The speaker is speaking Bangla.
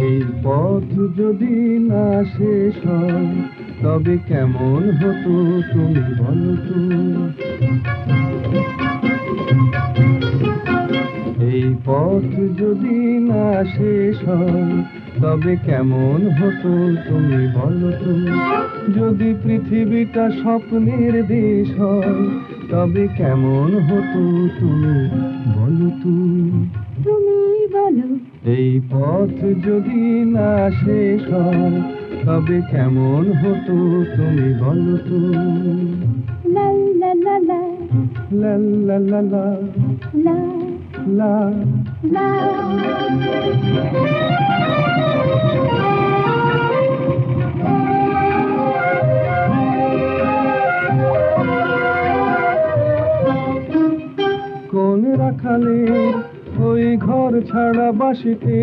এই পথ যদি না শেষ হয় তবে কেমন হতো তুমি বলো তো। এই পথ যদি না শেষ হয় তবে কেমন হতো তুমি বলো তো। যদি পৃথিবীটা স্বপ্নের দেশ হয় তবে কেমন হতো তুমি বলো তো। তুমি বলো। এই পথ যদি না শেষ হয় তবে কেমন হতো তুমি বলো তো। লা লা লা লা লা লা লা লা লা লা। লা। কোন রাখালে ওই ঘর ছাড়া বাসিতে